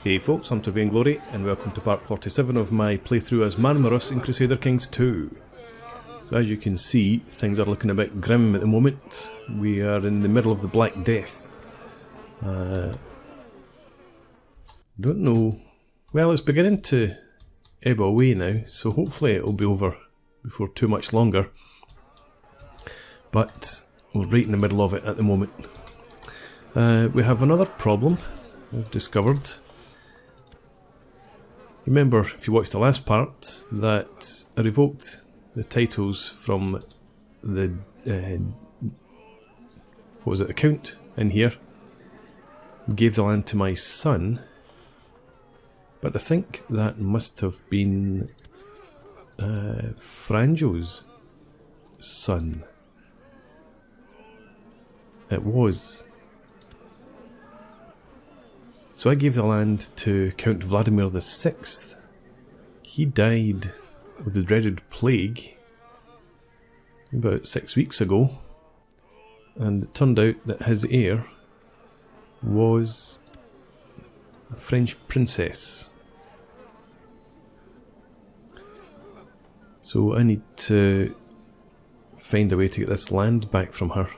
Hey folks, I'm to Vainglory, and welcome to part 47 of my playthrough as Marmaros in Crusader Kings II. So as you can see, things are looking a bit grim at the moment. We are in the middle of the Black Death. Don't know... Well, it's beginning to ebb away now, so hopefully it'll be over before too much longer. But we're right in the middle of it at the moment. We have another problem I've discovered. Remember, if you watched the last part, that I revoked the titles from the, what was it, account in here. Gave the land to my son, but I think that must have been Franjo's son. It was. So I gave the land to Count Vladimir VI. He died of the dreaded plague about 6 weeks ago, and it turned out that his heir was a French princess. So I need to find a way to get this land back from her.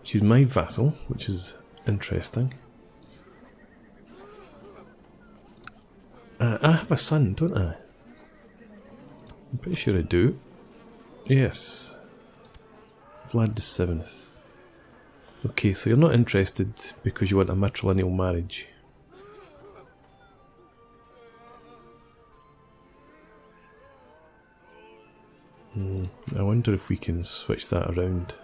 She's my vassal, which is interesting. I have a son, don't I? I'm pretty sure I do. Yes. Vlad VII. Okay, so you're not interested because you want a matrilineal marriage. I wonder if we can switch that around.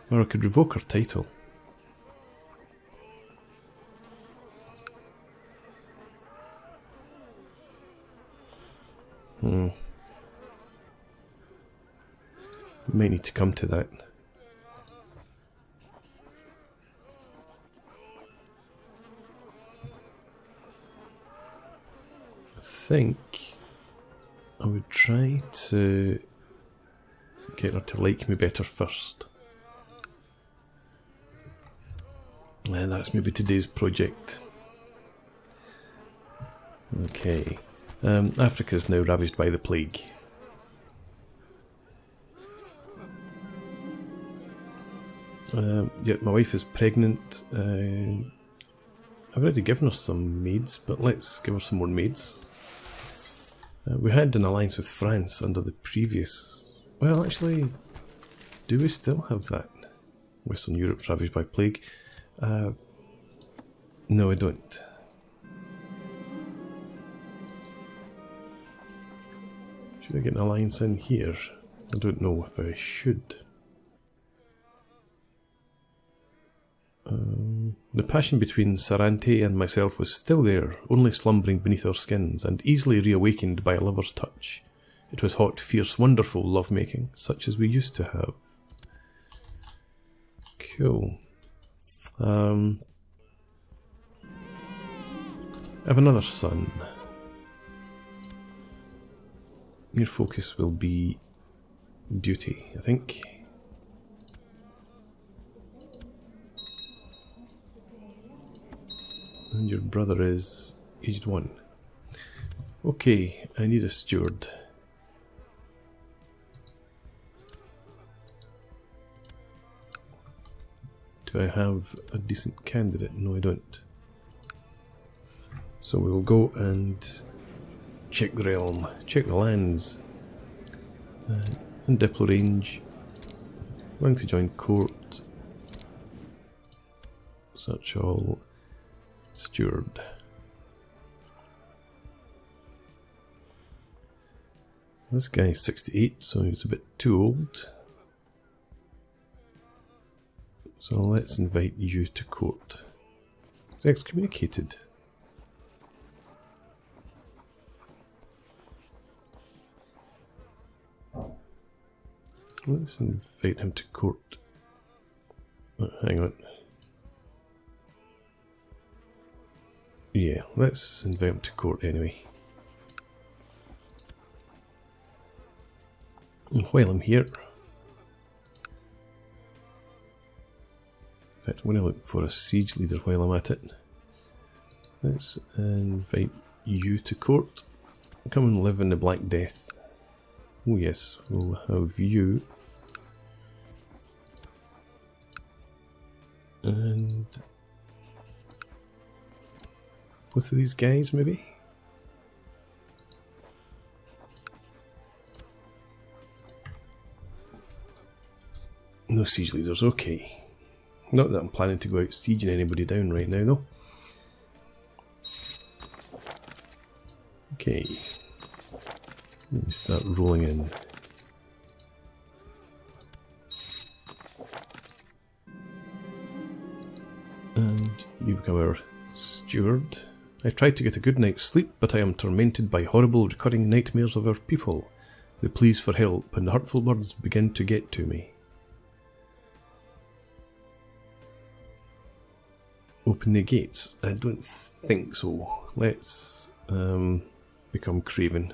Or I could revoke her title. Might need to come to that. I think I would try to get her to like me better first. And that's maybe today's project. Okay. Africa is now ravaged by the plague. Yeah, my wife is pregnant. I've already given her some maids, but let's give her some more maids. We had an alliance with France under the previous... Well, actually, do we still have that? Western Europe's ravaged by plague. No, I don't. Should I get an alliance in here? I don't know if I should. The passion between Sarante and myself was still there, only slumbering beneath our skins, and easily reawakened by a lover's touch. It was hot, fierce, wonderful lovemaking, such as we used to have. Cool. I have another son. Your focus will be duty, I think. And your brother is aged 1. Okay, I need a steward. Do I have a decent candidate? No, I don't. So we will go and check the realm, check the lands. In Diplo range. Going to join court. Search all. Steward. This guy is 68, so he's a bit too old. So let's invite you to court. He's excommunicated. Let's invite him to court. Oh, hang on. Yeah, let's invite him to court anyway. And while I'm here, in fact, I'm going to look for a siege leader while I'm at it. Let's invite you to court. Come and live in the Black Death. Oh yes, we'll have you. And both of these guys, maybe? No siege leaders, okay. Not that I'm planning to go out sieging anybody down right now, though. Okay. Let me start rolling in. And you become our steward. I tried to get a good night's sleep, but I am tormented by horrible recurring nightmares of our people. The pleas for help and the hurtful words begin to get to me. Open the gates? I don't think so. Let's become craven.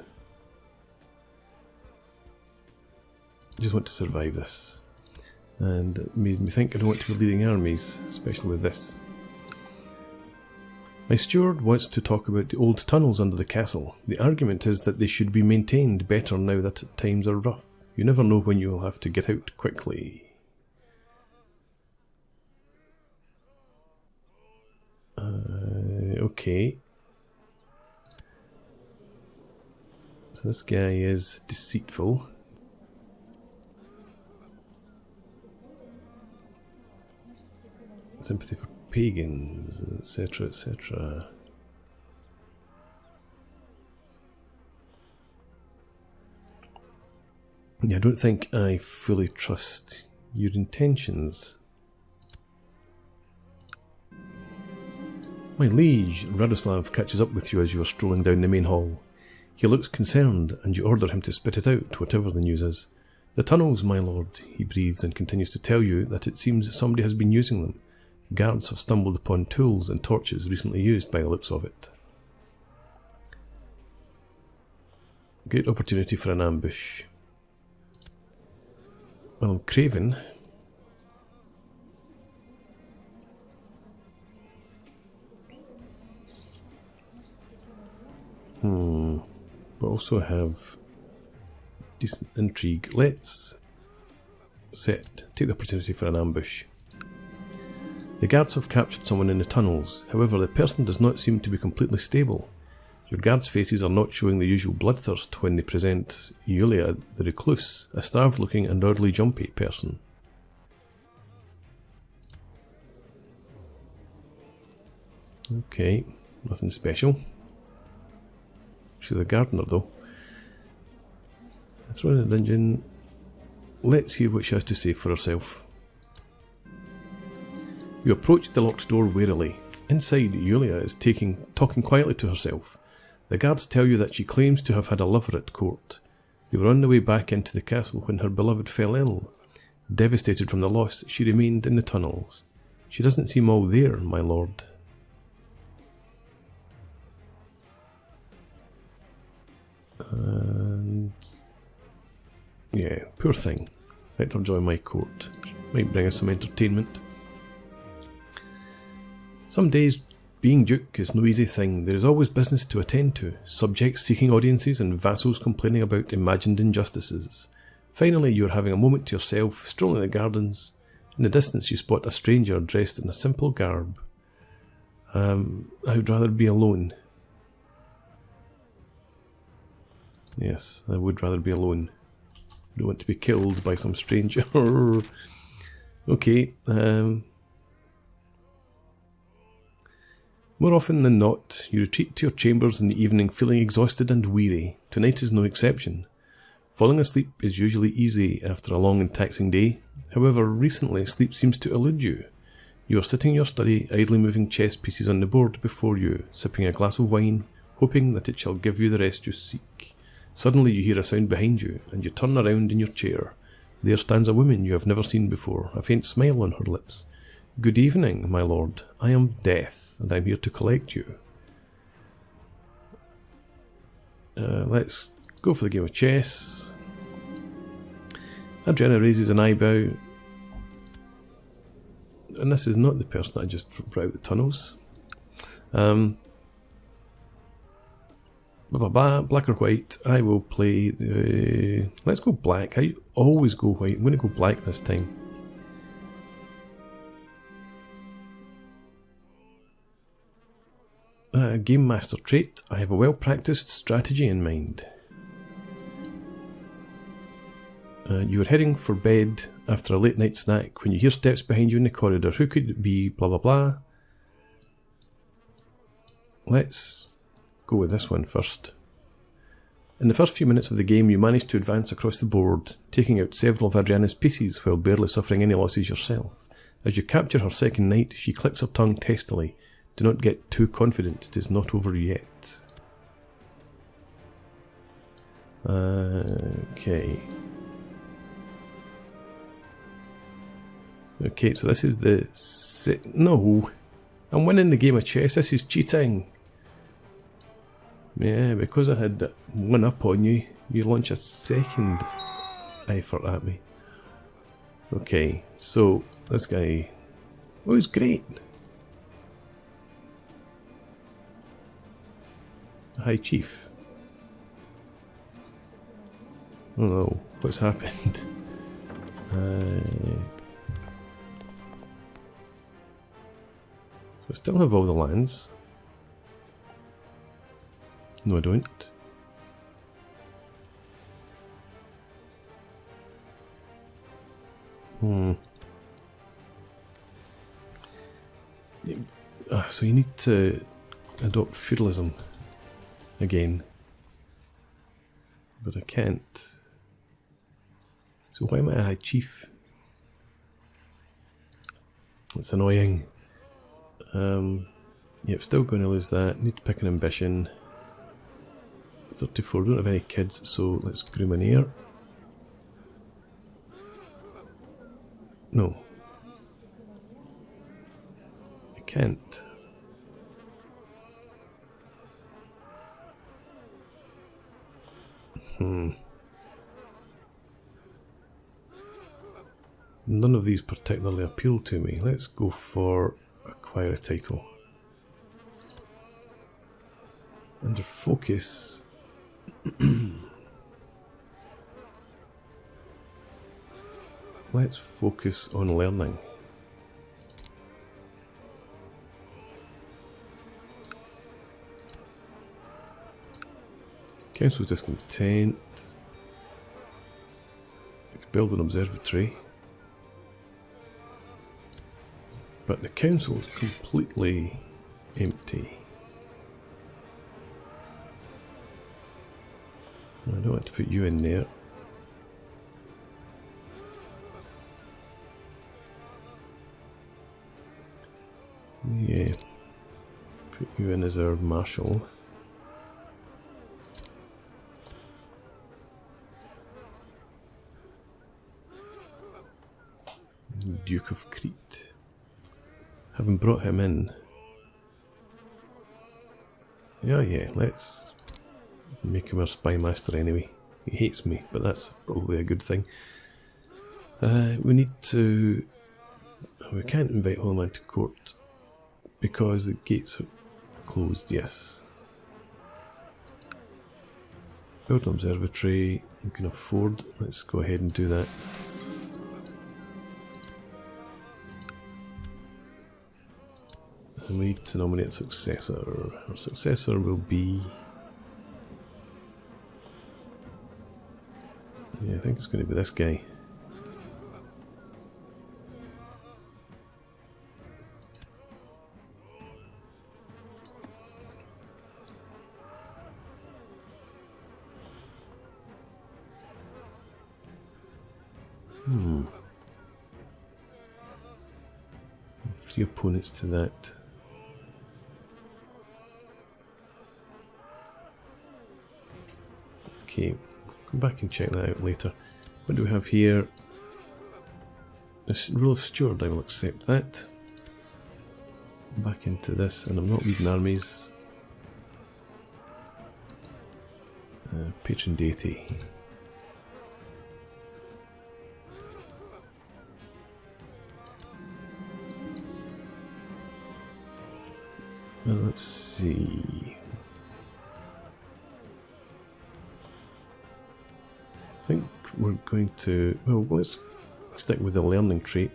Just want to survive this. And it made me think I don't want to be leading armies, especially with this. My steward wants to talk about the old tunnels under the castle. The argument is that they should be maintained better now that times are rough. You never know when you will have to get out quickly. Okay. So this guy is deceitful. Sympathy for pagans, etc., etc. Yeah, I don't think I fully trust your intentions. My liege, Radoslav catches up with you as you are strolling down the main hall. He looks concerned, and you order him to spit it out, whatever the news is. The tunnels, my lord, he breathes and continues to tell you that it seems somebody has been using them. Guards have stumbled upon tools and torches recently used by the looks of it. Great opportunity for an ambush. Well, I'm craven. But also have decent intrigue. Let's take the opportunity for an ambush. The guards have captured someone in the tunnels. However, the person does not seem to be completely stable. Your guards' faces are not showing the usual bloodthirst when they present Yulia the Recluse, a starved-looking and oddly jumpy person. Okay, nothing special. She's a gardener, though. Thrown in the dungeon. Let's hear what she has to say for herself. You approach the locked door warily. Inside, Yulia is talking quietly to herself. The guards tell you that she claims to have had a lover at court. They were on the way back into the castle when her beloved fell ill. Devastated from the loss, she remained in the tunnels. She doesn't seem all there, my lord. And yeah, poor thing. Let her join my court. Might bring us some entertainment. Some days, being duke is no easy thing. There is always business to attend to, subjects seeking audiences and vassals complaining about imagined injustices. Finally, you are having a moment to yourself, strolling in the gardens. In the distance, you spot a stranger dressed in a simple garb. I would rather be alone. Yes, I would rather be alone. I don't want to be killed by some stranger. Okay, more often than not, you retreat to your chambers in the evening feeling exhausted and weary. Tonight is no exception. Falling asleep is usually easy after a long and taxing day. However, recently sleep seems to elude you. You are sitting in your study, idly moving chess pieces on the board before you, sipping a glass of wine, hoping that it shall give you the rest you seek. Suddenly you hear a sound behind you, and you turn around in your chair. There stands a woman you have never seen before, a faint smile on her lips. Good evening, my lord. I am Death, and I am here to collect you. Let's go for the game of chess. Adriana raises an eyebrow. And this is not the person I just brought out the tunnels. Blah, blah, blah, black or white. I will play the... Let's go black. I always go white. I'm going to go black this time. Game Master trait. I have a well-practiced strategy in mind. You are heading for bed after a late night snack when you hear steps behind you in the corridor. Who could it be? Blah blah blah. Let's go with this one first. In the first few minutes of the game, you manage to advance across the board, taking out several of Adriana's pieces while barely suffering any losses yourself. As you capture her second knight, she clicks her tongue testily. Do not get too confident, it is not over yet. Okay. Okay, so this is the... No! I'm winning the game of chess, this is cheating! Yeah, because I had one up on you, you launch a second effort at me. Okay, so this guy... Oh, he's great! Hi, Chief. Oh no, what's happened? So I still have all the lands. No, I don't. So you need to adopt feudalism again. But I can't. So why am I a high chief? That's annoying. Yep, still going to lose that. Need to pick an ambition. 34, don't have any kids, so let's groom an heir. No. I can't. None of these particularly appeal to me. Let's go for acquire a title. Under focus. Let's focus on learning. Council discontent. I could build an observatory. But the council is completely empty. I don't want to put you in there. Yeah. Put you in as our marshal. Duke of Crete. Haven't brought him in. Yeah, let's make him our spy master anyway. He hates me, but that's probably a good thing. We need to... We can't invite Holman to court because the gates are closed, yes. Build an observatory, you can afford. Let's go ahead and do that. And we need to nominate a successor. Our successor will be... Yeah, I think it's going to be this guy. Three opponents to that. Okay, come back and check that out later. What do we have here? This rule of steward, I will accept that. Back into this, and I'm not leading armies. Patron deity. Let's see. I think we're going to... well, let's stick with the learning trait.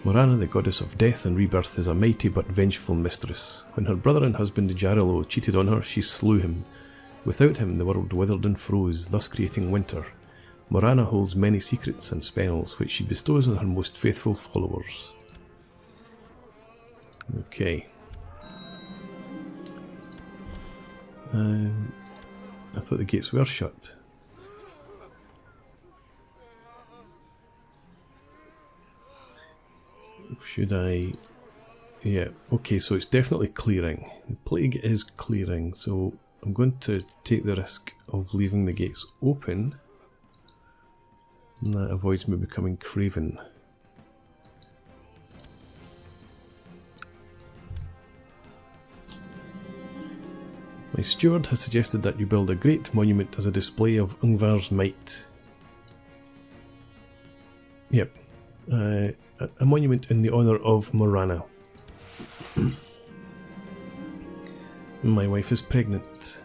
Morana, the goddess of death and rebirth, is a mighty but vengeful mistress. When her brother and husband Jarilo cheated on her, she slew him. Without him, the world withered and froze, thus creating winter. Morana holds many secrets and spells, which she bestows on her most faithful followers. Okay. I thought the gates were shut. Should I... yeah, okay, so it's definitely clearing. The plague is clearing, so I'm going to take the risk of leaving the gates open. And that avoids me becoming craven. My steward has suggested that you build a great monument as a display of Ungvar's might. Yep. A monument in the honour of Morana. My wife is pregnant.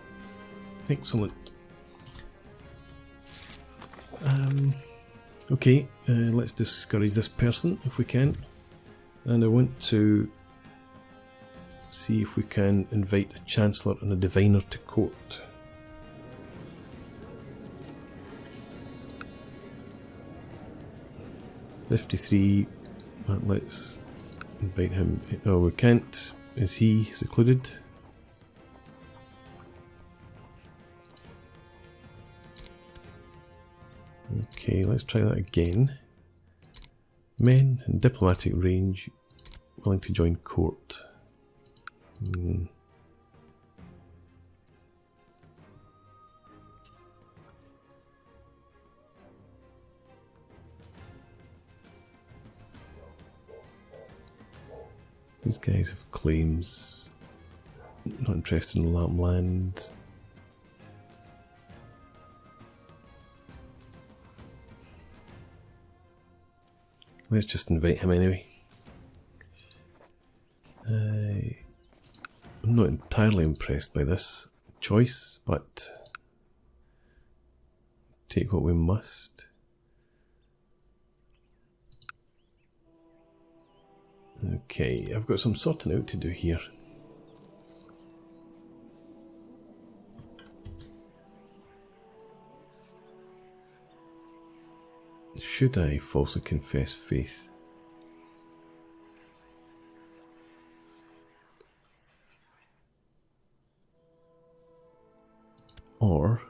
Excellent. Okay, let's discourage this person if we can. And I want to see if we can invite a Chancellor and a Diviner to court. $53. Let's invite him. Oh, we can't. Is he secluded? Okay, let's try that again. Men in diplomatic range willing to join court. These guys have claims. Not interested in land. Let's just invite him anyway. I'm not entirely impressed by this choice, but take what we must. Okay, I've got some sorting out to do here. Should I falsely confess faith? Or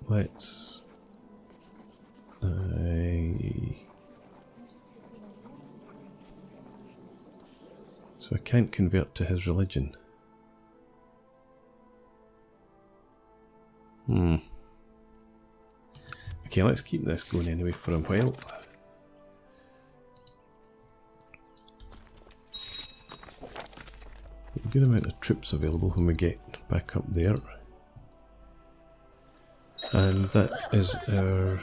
let's so I can't convert to his religion. Okay, let's keep this going anyway for a while. A good amount of troops available when we get back up there. And that is our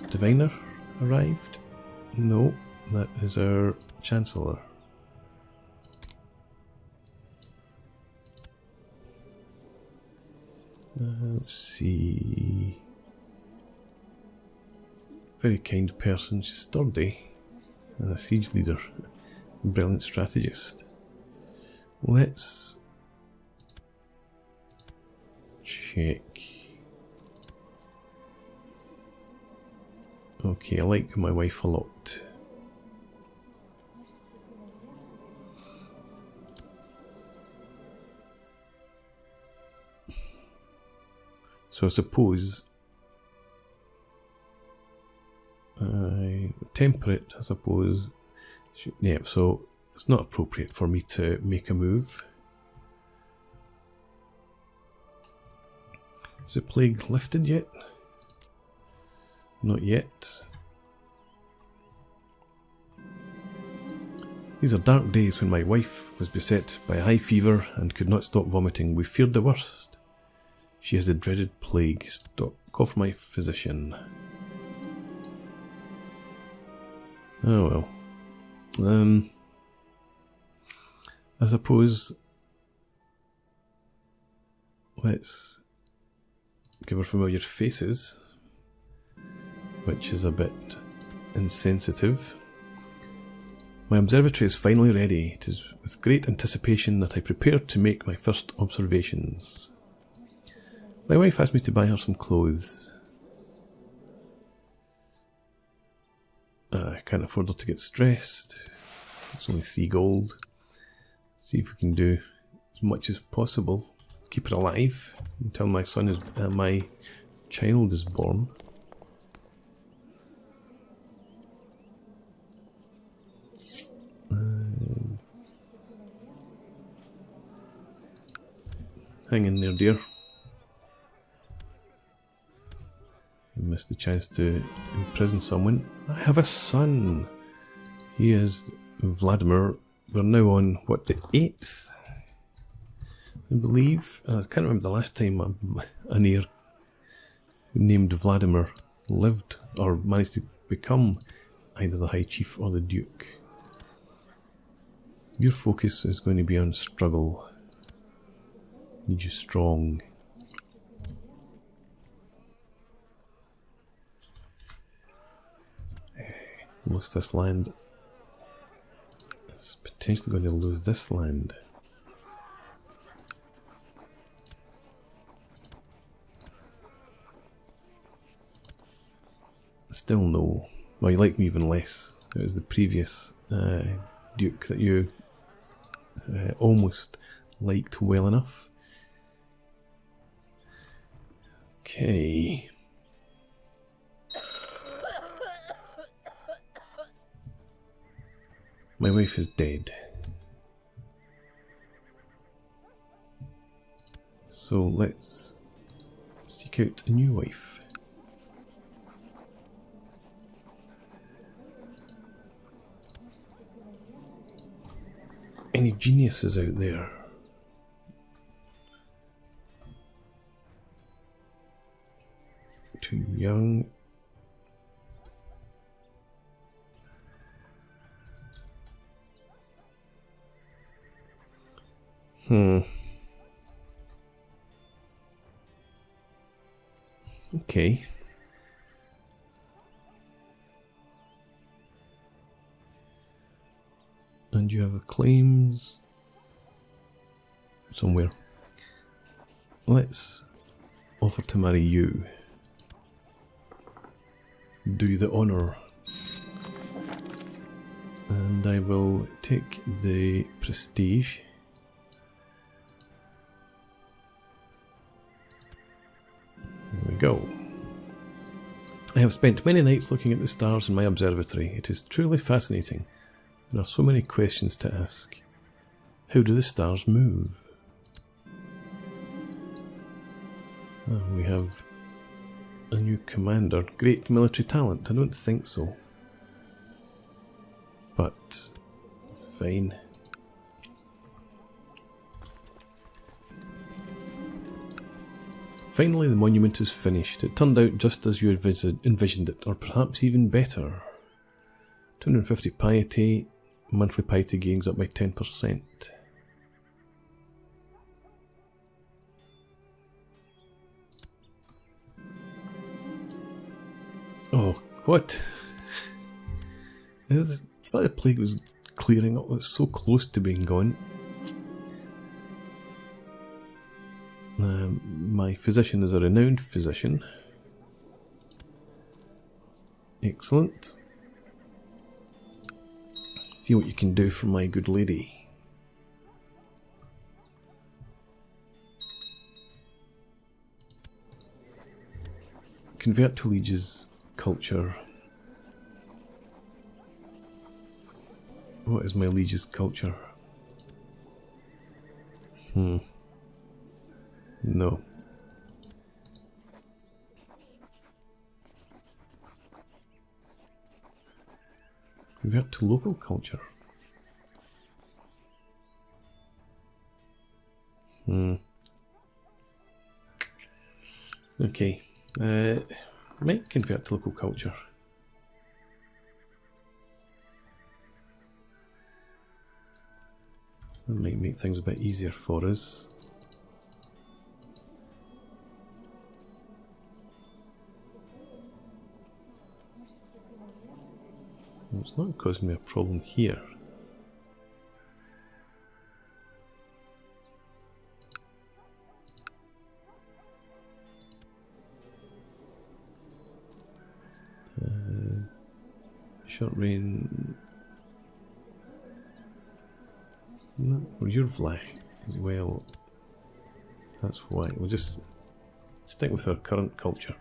Diviner arrived. No, that is our Chancellor. Let's see. Very kind person, she's sturdy, and a siege leader, a brilliant strategist. Let's check. Okay, I like my wife a lot. So I suppose temperate, I suppose. Yeah, so it's not appropriate for me to make a move. Is the plague lifted yet? Not yet. These are dark days when my wife was beset by a high fever and could not stop vomiting. We feared the worst. She has the dreaded plague. Call for my physician. Oh well. I suppose let's give her familiar faces, which is a bit insensitive. My observatory is finally ready. It is with great anticipation that I prepare to make my first observations. My wife asked me to buy her some clothes. I can't afford her to get stressed. It's only 3 gold. See if we can do as much as possible. Keep her alive until my child is born. Hang in there, dear. I missed the chance to imprison someone. I have a son. He is Vladimir. We're now on, what, the 8th? I believe. I can't remember the last time an heir named Vladimir lived or managed to become either the High Chief or the Duke. Your focus is going to be on struggle. Need you strong. Lost this land. It's potentially going to lose this land. Still no. Well, you like me even less. It was the previous Duke that you almost liked well enough. Okay. My wife is dead. So let's seek out a new wife. Any geniuses out there? Too young. Okay. And you have a claims somewhere. Let's offer to marry you. Do you the honour. And I will take the prestige. There we go. I have spent many nights looking at the stars in my observatory. It is truly fascinating. There are so many questions to ask. How do the stars move? Oh, we have a new commander. Great military talent? I don't think so. But, fine. Finally, the monument is finished. It turned out just as you envisioned it, or perhaps even better. 250 piety, monthly piety gains up by 10%. Oh, what? I thought the plague was clearing up. It was so close to being gone. My physician is a renowned physician. Excellent. See what you can do for my good lady. Convert to liege's culture. What is my liege's culture? No. Convert to local culture. Okay. Might convert to local culture. That might make things a bit easier for us. Well, it's not causing me a problem here. Short range. No, well, you're black as well. That's why. We'll just stick with our current culture.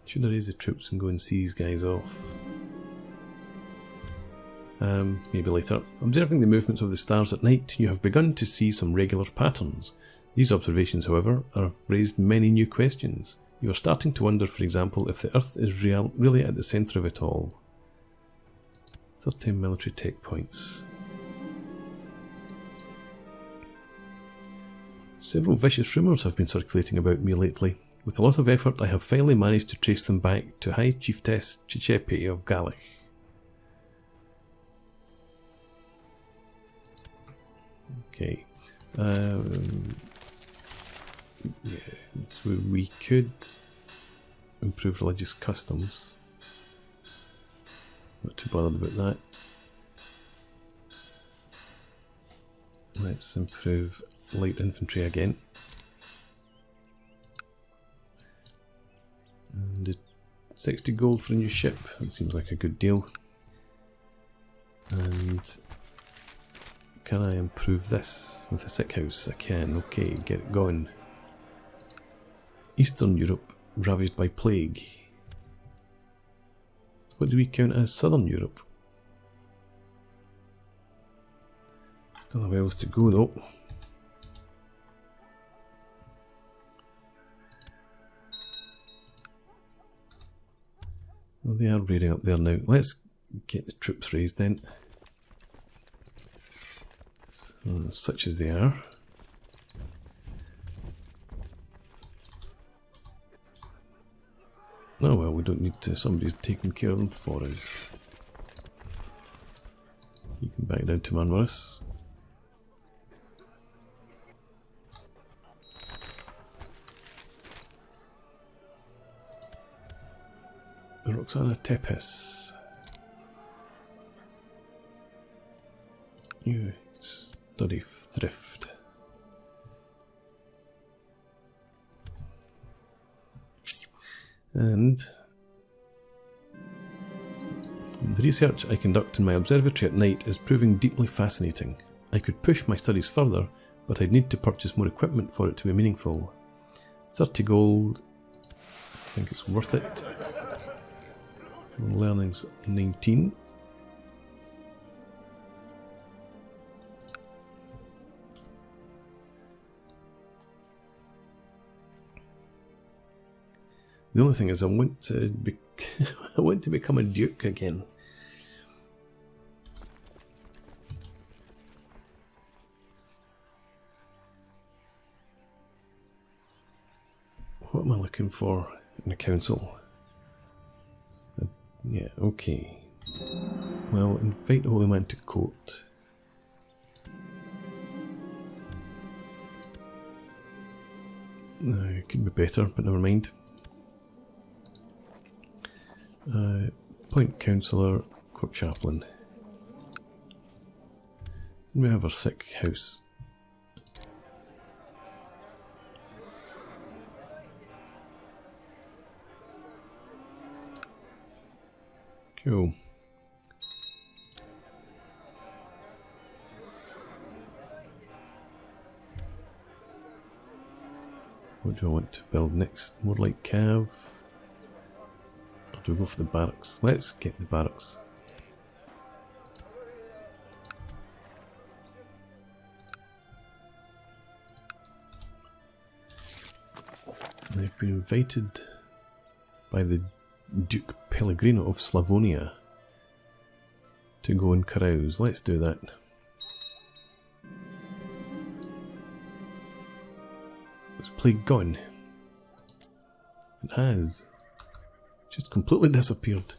Should I raise the troops and go and see these guys off? Maybe later. Observing the movements of the stars at night, you have begun to see some regular patterns. These observations, however, have raised many new questions. You are starting to wonder, for example, if the Earth is really at the centre of it all. 13 military tech points. Several vicious rumours have been circulating about me lately. With a lot of effort, I have finally managed to trace them back to High Chiefess Chichepe of Galich. Okay. Yeah, so we could improve religious customs. Not too bothered about that. Let's improve light infantry again. And 60 gold for a new ship. That seems like a good deal. And can I improve this with a sick house? I can. Okay, get it going. Eastern Europe ravaged by plague. What do we count as Southern Europe? Still have elves to go though. Well, they are raiding up there now. Let's get the troops raised then. So, such as they are. Oh well, we don't need to. Somebody's taking care of them for us. You can back down to Marmaros. Roxana Tepes. You study thrift. And the research I conduct in my observatory at night is proving deeply fascinating. I could push my studies further, but I'd need to purchase more equipment for it to be meaningful. 30 gold. I think it's worth it. Learning's 19. The only thing is, I want to I want to become a duke again. What am I looking for in the council? Yeah, okay. Well, invite the Holy Man to court. It could be better, but never mind. Point Councillor, Court Chaplain. And we have our sick house. Cool. What do I want to build next? More like Cav? Or do we go for the barracks? Let's get the barracks. They've been invited by the Duke Pellegrino of Slavonia to go and carouse. Let's do that. Is plague gone? It has. just completely disappeared.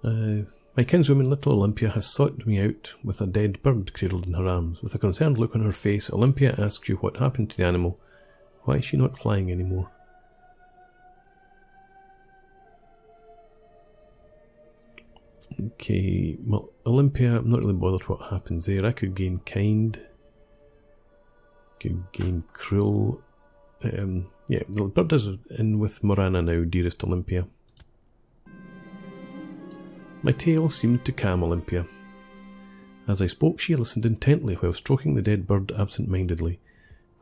My kinswoman, little Olympia, has sought me out with a dead bird cradled in her arms. With a concerned look on her face, Olympia asks you what happened to the animal. Why is she not flying anymore? Okay, well, Olympia, I'm not really bothered what happens there. I could gain kind. Could gain cruel. Yeah, the bird is in with Morana now, dearest Olympia. My tale seemed to calm Olympia. As I spoke, she listened intently while stroking the dead bird absent-mindedly.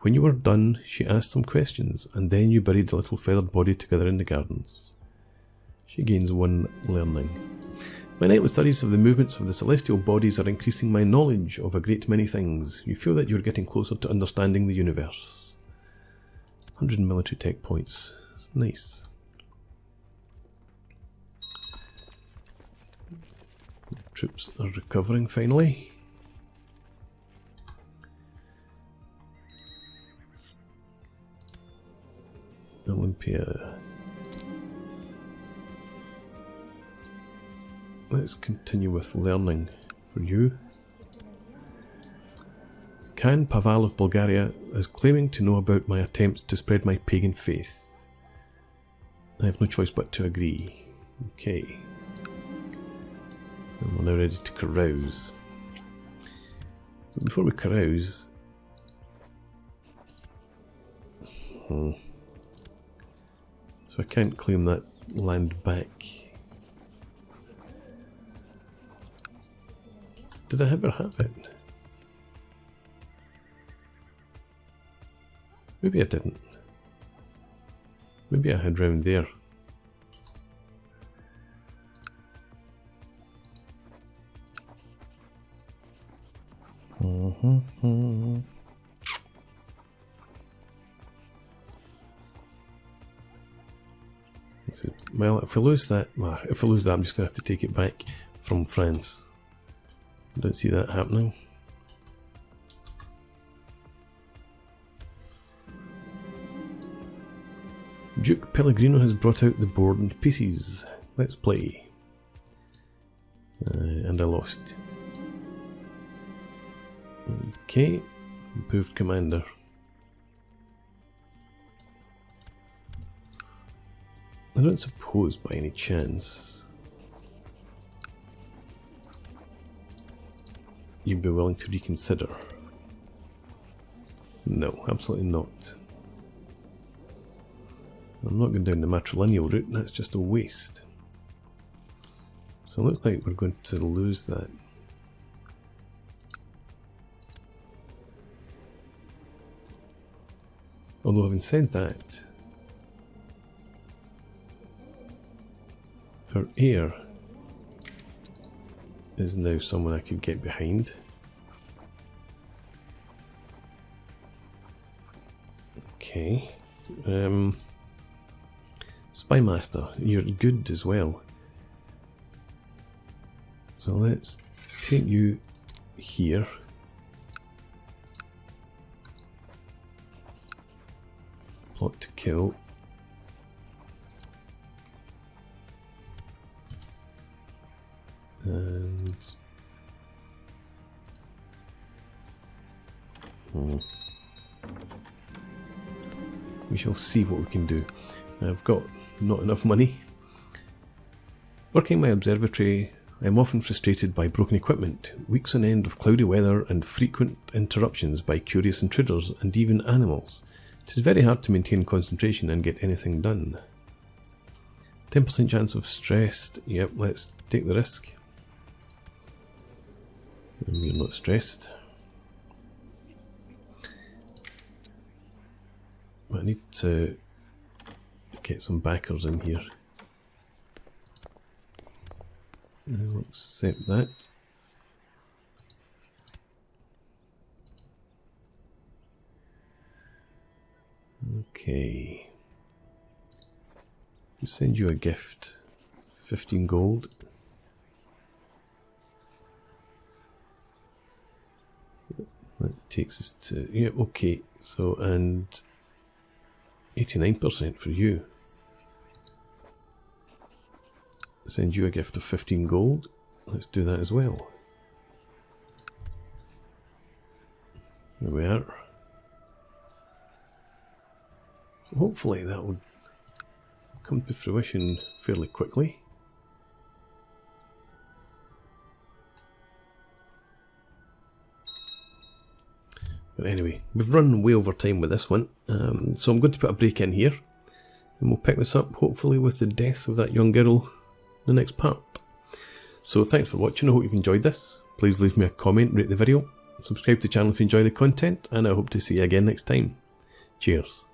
When you were done, she asked some questions, and then you buried the little feathered body together in the gardens. She gains 1 learning. My nightly studies of the movements of the celestial bodies are increasing my knowledge of a great many things. You feel that you're getting closer to understanding the universe. 100 military tech points. Nice. Troops are recovering finally. Olympia. Let's continue with learning for you. Khan Pavel of Bulgaria is claiming to know about my attempts to spread my pagan faith. I have no choice but to agree. Okay. And we're now ready to carouse. But before we carouse... So I can't claim that land back. Did I ever have it? Maybe I didn't. Maybe I had round there. Well, if I lose that, I'm just going to have to take it back from France. I don't see that happening. Duke Pellegrino has brought out the board and pieces. Let's play. And I lost. Okay, improved commander. I don't suppose by any chance you'd be willing to reconsider. No, absolutely not. I'm not going down the matrilineal route, that's just a waste. So it looks like we're going to lose that. Although having said that, her heir is now someone I could get behind. Okay. Spymaster, you're good as well. So let's take you here. Plot to kill. And we shall see what we can do. I've got not enough money. Working my observatory, I am often frustrated by broken equipment, weeks on end of cloudy weather, and frequent interruptions by curious intruders and even animals. It is very hard to maintain concentration and get anything done. 10% chance of stressed. Yep, let's take the risk. And we're not stressed. I need to get some backers in here. I'll accept that. Okay. I'll send you a gift. 15 gold. That takes us to... Yeah, okay. So, and 89% for you. send you a gift of 15 gold. Let's do that as well. There we are. So hopefully that will come to fruition fairly quickly. But anyway, we've run way over time with this one, so I'm going to put a break in here, and we'll pick this up hopefully with the death of that young girl in the next part. So thanks for watching, I hope you've enjoyed this. Please leave me a comment, rate the video, subscribe to the channel if you enjoy the content, and I hope to see you again next time. Cheers.